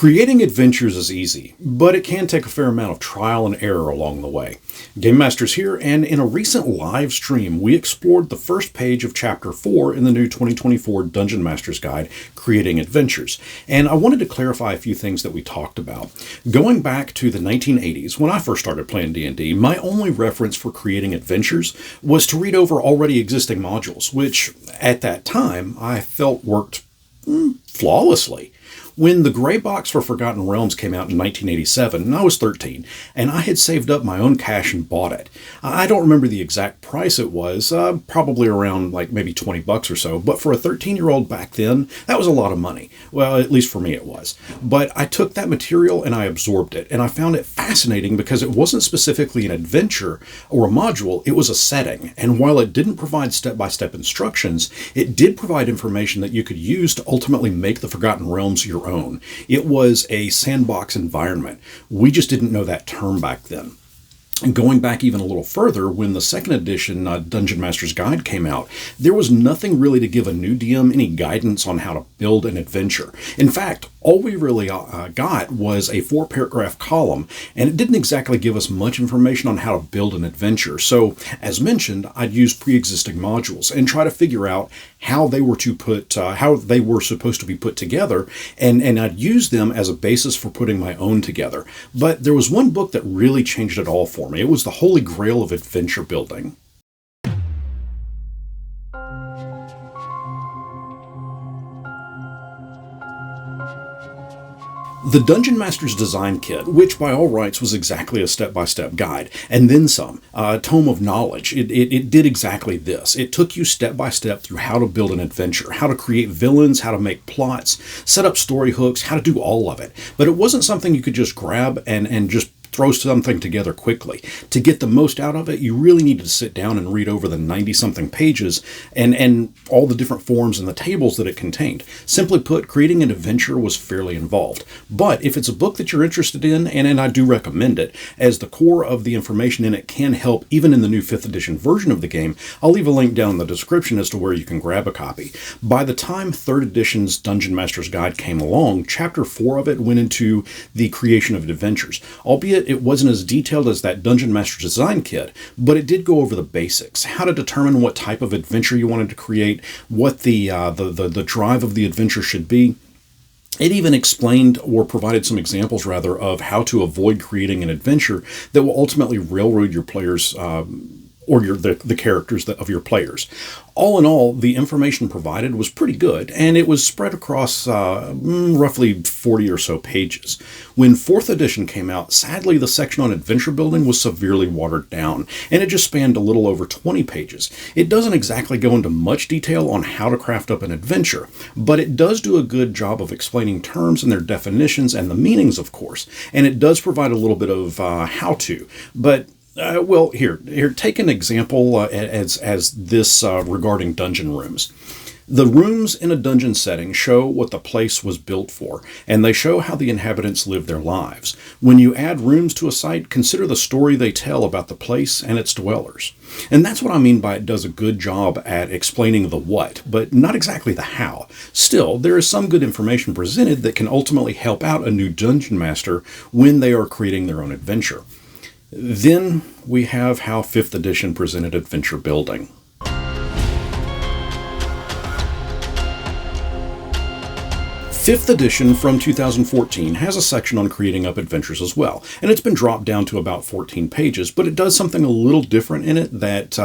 Creating adventures is easy, but it can take a fair amount of trial and error along the way. GameMasters here, and in a recent live stream, we explored the first page of Chapter 4 in the new 2024 Dungeon Master's Guide, Creating Adventures. And I wanted to clarify a few things that we talked about. Going back to the 1980s, when I first started playing D&D, my only reference for creating adventures was to read over already existing modules, which at that time I felt worked flawlessly. When the gray box for Forgotten Realms came out in 1987, I was 13, and I had saved up my own cash and bought it. I don't remember the exact price it was, probably around like maybe $20 or so, but for a 13-year-old back then, that was a lot of money. Well, at least for me it was. But I took that material and I absorbed it, and I found it fascinating because it wasn't specifically an adventure or a module, it was a setting. And while it didn't provide step-by-step instructions, it did provide information that you could use to ultimately make the Forgotten Realms your own. It was a sandbox environment. We just didn't know that term back then. And going back even a little further, when the second edition Dungeon Master's Guide came out, there was nothing really to give a new DM any guidance on how to build an adventure. In fact, all we really got was a 4-paragraph column, and it didn't exactly give us much information on how to build an adventure. So, as mentioned, I'd use pre-existing modules and try to figure out how they were supposed to be put together, and I'd use them as a basis for putting my own together. But there was one book that really changed it all for me. It was the Holy Grail of adventure building. The Dungeon Master's Design Kit, which by all rights was exactly a step-by-step guide, and then some, a tome of knowledge, it did exactly this. It took you step-by-step through how to build an adventure, how to create villains, how to make plots, set up story hooks, how to do all of it. But it wasn't something you could just grab and just throw something together quickly. To get the most out of it, you really needed to sit down and read over the 90-something pages and all the different forms and the tables that it contained. Simply put, creating an adventure was fairly involved. But if it's a book that you're interested in, and I do recommend it, as the core of the information in it can help even in the new 5th edition version of the game, I'll leave a link down in the description as to where you can grab a copy. By the time 3rd edition's Dungeon Master's Guide came along, Chapter 4 of it went into the creation of adventures, albeit it wasn't as detailed as that Dungeon Master's Design Kit, but it did go over the basics, how to determine what type of adventure you wanted to create, what the drive of the adventure should be. It even explained or provided some examples, rather, of how to avoid creating an adventure that will ultimately railroad your players or the characters of your players. All in all, the information provided was pretty good, and it was spread across roughly 40 or so pages. When 4th edition came out, sadly the section on adventure building was severely watered down, and it just spanned a little over 20 pages. It doesn't exactly go into much detail on how to craft up an adventure, but it does do a good job of explaining terms and their definitions and the meanings, of course, and it does provide a little bit of how-to, but here, take an example as this regarding dungeon rooms. The rooms in a dungeon setting show what the place was built for, and they show how the inhabitants live their lives. When you add rooms to a site, consider the story they tell about the place and its dwellers. And that's what I mean by it does a good job at explaining the what, but not exactly the how. Still, there is some good information presented that can ultimately help out a new dungeon master when they are creating their own adventure. Then we have how 5th edition presented adventure building. 5th edition from 2014 has a section on creating up adventures as well, and it's been dropped down to about 14 pages, but it does something a little different in it that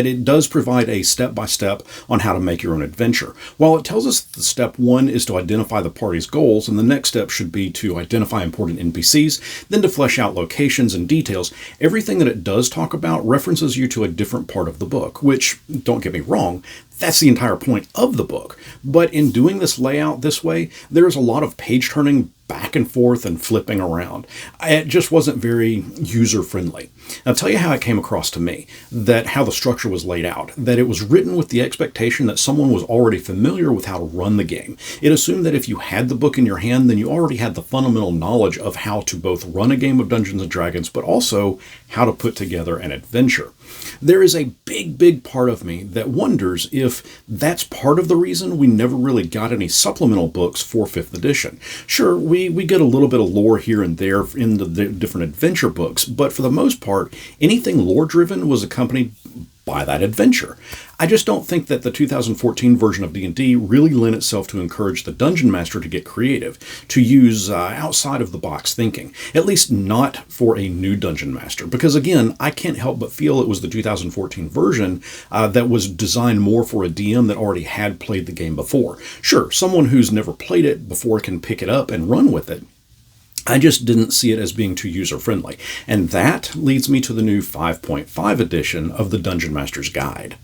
it does provide a step-by-step on how to make your own adventure. While it tells us that step 1 is to identify the party's goals, and the next step should be to identify important NPCs, then to flesh out locations and details, everything that it does talk about references you to a different part of the book, which, don't get me wrong, that's the entire point of the book. But in doing this layout this way, there's a lot of page turning back and forth and flipping around. It just wasn't very user-friendly. I'll tell you how it came across to me, that how the structure was laid out, that it was written with the expectation that someone was already familiar with how to run the game. It assumed that if you had the book in your hand, then you already had the fundamental knowledge of how to both run a game of Dungeons & Dragons, but also how to put together an adventure. There is a big part of me that wonders if that's part of the reason we never really got any supplemental books for 5th edition. Sure, we We get a little bit of lore here and there in the different adventure books, but for the most part, anything lore-driven was accompanied by that adventure. I just don't think that the 2014 version of D&D really lent itself to encourage the Dungeon Master to get creative, to use outside-of-the-box thinking, at least not for a new Dungeon Master, because again, I can't help but feel it was the 2014 version that was designed more for a DM that already had played the game before. Sure, someone who's never played it before can pick it up and run with it. I just didn't see it as being too user-friendly. And that leads me to the new 5.5 edition of the Dungeon Master's Guide.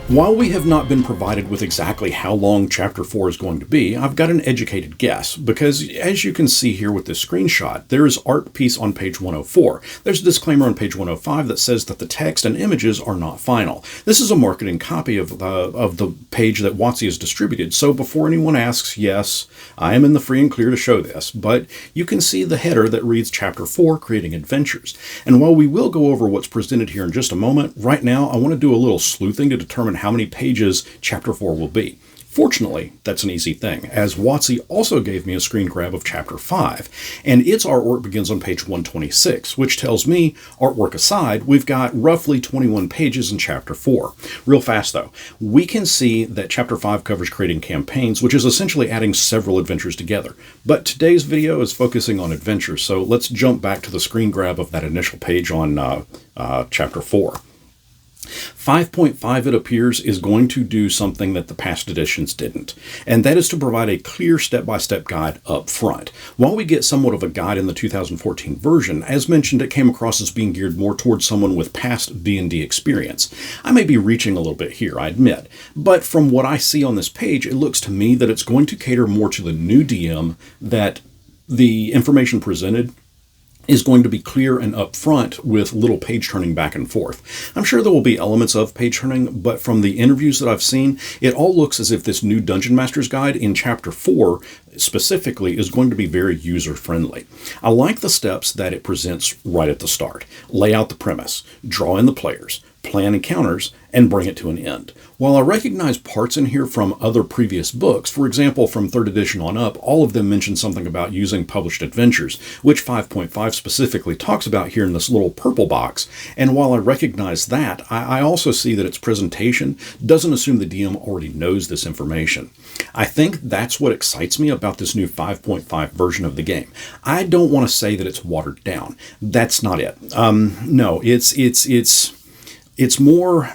While we have not been provided with exactly how long Chapter 4 is going to be, I've got an educated guess, because as you can see here with this screenshot, there is art piece on page 104. There's a disclaimer on page 105 that says that the text and images are not final. This is a marketing copy of the page that WotC has distributed, so before anyone asks, yes, I am in the free and clear to show this, but you can see the header that reads Chapter 4, Creating Adventures. And while we will go over what's presented here in just a moment, right now I want to do a little sleuthing to determine how many pages Chapter 4 will be. Fortunately, that's an easy thing, as WotC also gave me a screen grab of Chapter 5, and its artwork begins on page 126, which tells me, artwork aside, we've got roughly 21 pages in Chapter 4. Real fast though, we can see that Chapter 5 covers creating campaigns, which is essentially adding several adventures together. But today's video is focusing on adventures, so let's jump back to the screen grab of that initial page on Chapter 4. 5.5, it appears, is going to do something that the past editions didn't, and that is to provide a clear step-by-step guide up front. While we get somewhat of a guide in the 2014 version, as mentioned, it came across as being geared more towards someone with past D&D experience. I may be reaching a little bit here, I admit, but from what I see on this page, it looks to me that it's going to cater more to the new DM, that the information presented is going to be clear and upfront with little page turning back and forth. I'm sure there will be elements of page turning, but from the interviews that I've seen, it all looks as if this new Dungeon Master's Guide in Chapter 4 specifically is going to be very user-friendly. I like the steps that it presents right at the start. Lay out the premise, draw in the players, plan encounters, and bring it to an end. While I recognize parts in here from other previous books, for example from 3rd edition on up, all of them mention something about using published adventures, which 5.5 specifically talks about here in this little purple box, and while I recognize that, I also see that its presentation doesn't assume the DM already knows this information. I think that's what excites me about this new 5.5 version of the game. I don't want to say that it's watered down. That's not it. No, it's more...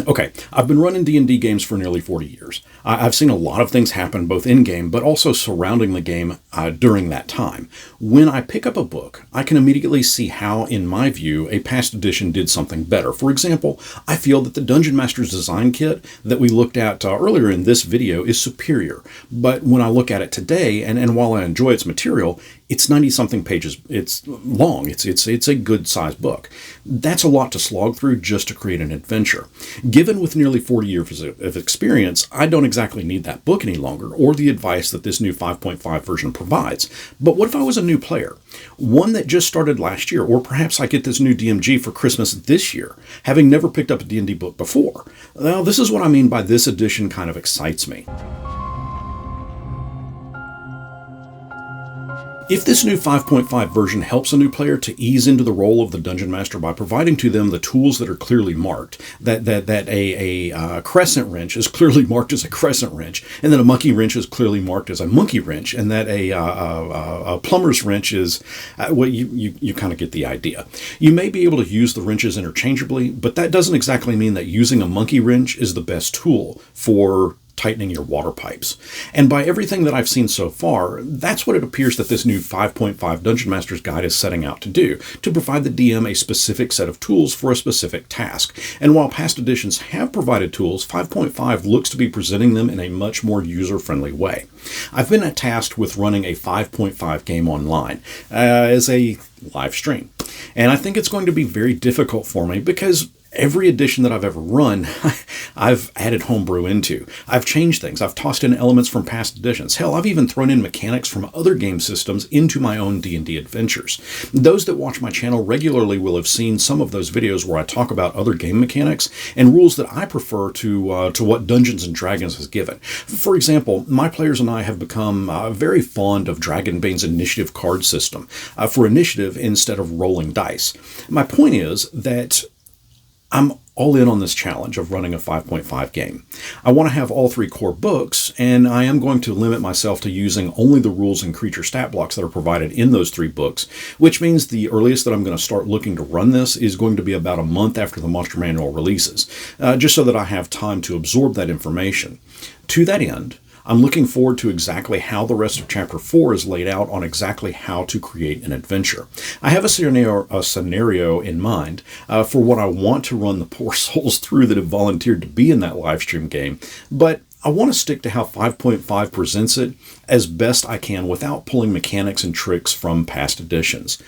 Okay, I've been running D&D games for nearly 40 years. I've seen a lot of things happen both in-game, but also surrounding the game during that time. When I pick up a book, I can immediately see how, in my view, a past edition did something better. For example, I feel that the Dungeon Master's design kit that we looked at earlier in this video is superior. But when I look at it today, and while I enjoy its material, it's 90-something pages. It's long. It's a good-sized book. That's a lot to slog through just to create an adventure. Given with nearly 40 years of experience, I don't exactly need that book any longer, or the advice that this new 5.5 version provides. But what if I was a new player? One that just started last year, or perhaps I get this new DMG for Christmas this year, having never picked up a D&D book before. Well, this is what I mean by this edition kind of excites me. If this new 5.5 version helps a new player to ease into the role of the Dungeon Master by providing to them the tools that are clearly marked, that a crescent wrench is clearly marked as a crescent wrench, and that a monkey wrench is clearly marked as a monkey wrench, and that a plumber's wrench is, well, you kind of get the idea. You may be able to use the wrenches interchangeably, but that doesn't exactly mean that using a monkey wrench is the best tool for tightening your water pipes. And by everything that I've seen so far, that's what it appears that this new 5.5 Dungeon Master's Guide is setting out to do, to provide the DM a specific set of tools for a specific task. And while past editions have provided tools, 5.5 looks to be presenting them in a much more user-friendly way. I've been tasked with running a 5.5 game online as a live stream, and I think it's going to be very difficult for me because Every edition that I've ever run, I've added homebrew into. I've changed things. I've tossed in elements from past editions. Hell, I've even thrown in mechanics from other game systems into my own D&D adventures. Those that watch my channel regularly will have seen some of those videos where I talk about other game mechanics and rules that I prefer to what Dungeons & Dragons has given. For example, my players and I have become very fond of Dragonbane's initiative card system for initiative instead of rolling dice. My point is that I'm all in on this challenge of running a 5.5 game. I want to have all 3 core books, and I am going to limit myself to using only the rules and creature stat blocks that are provided in those 3 books, which means the earliest that I'm going to start looking to run this is going to be about a month after the Monster Manual releases, just so that I have time to absorb that information. To that end, I'm looking forward to exactly how the rest of Chapter 4 is laid out on exactly how to create an adventure. I have a scenario in mind for what I want to run the poor souls through that have volunteered to be in that live stream game, but I want to stick to how 5.5 presents it as best I can without pulling mechanics and tricks from past editions.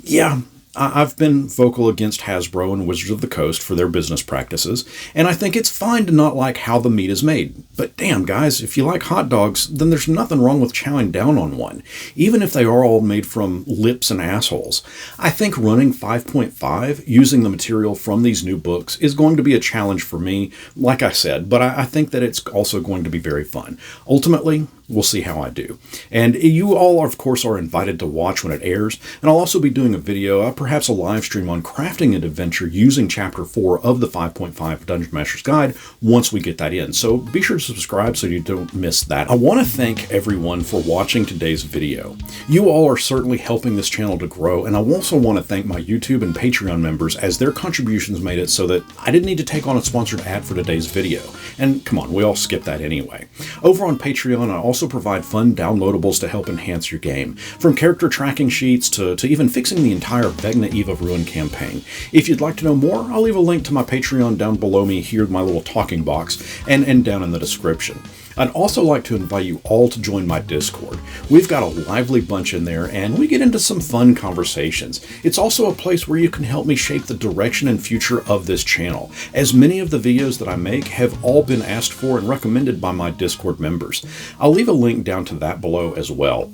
Yeah, I've been vocal against Hasbro and Wizards of the Coast for their business practices, and I think it's fine to not like how the meat is made. But damn, guys, if you like hot dogs, then there's nothing wrong with chowing down on one, even if they are all made from lips and assholes. I think running 5.5 using the material from these new books is going to be a challenge for me, like I said, but I think that it's also going to be very fun. Ultimately, we'll see how I do. And you all, of course, are invited to watch when it airs, and I'll also be doing a video, perhaps a live stream on crafting an adventure using Chapter 4 of the 5.5 Dungeon Master's Guide once we get that in. So be sure to subscribe so you don't miss that. I want to thank everyone for watching today's video. You all are certainly helping this channel to grow, and I also want to thank my YouTube and Patreon members as their contributions made it so that I didn't need to take on a sponsored ad for today's video. And come on, we all skip that anyway. Over on Patreon, I also provide fun downloadables to help enhance your game, from character tracking sheets to even fixing the entire Vecna Eve of Ruin campaign. If you'd like to know more, I'll leave a link to my Patreon down below me here in my little talking box and down in the description. I'd also like to invite you all to join my Discord. We've got a lively bunch in there, and we get into some fun conversations. It's also a place where you can help me shape the direction and future of this channel, as many of the videos that I make have all been asked for and recommended by my Discord members. I'll leave a link down to that below as well.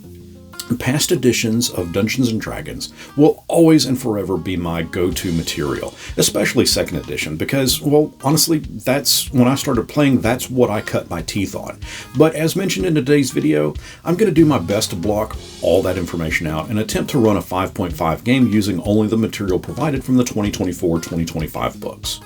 Past editions of Dungeons & Dragons will always and forever be my go-to material, especially 2nd edition, because, well, honestly, that's when I started playing, that's what I cut my teeth on. But as mentioned in today's video, I'm going to do my best to block all that information out and attempt to run a 5.5 game using only the material provided from the 2024-2025 books.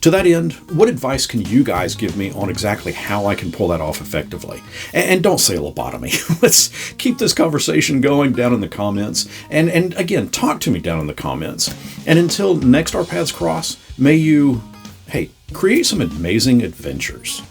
To that end, what advice can you guys give me on exactly how I can pull that off effectively? And don't say lobotomy. Let's keep this conversation going down in the comments. And again, talk to me down in the comments. And until next our paths cross, may you, hey, create some amazing adventures.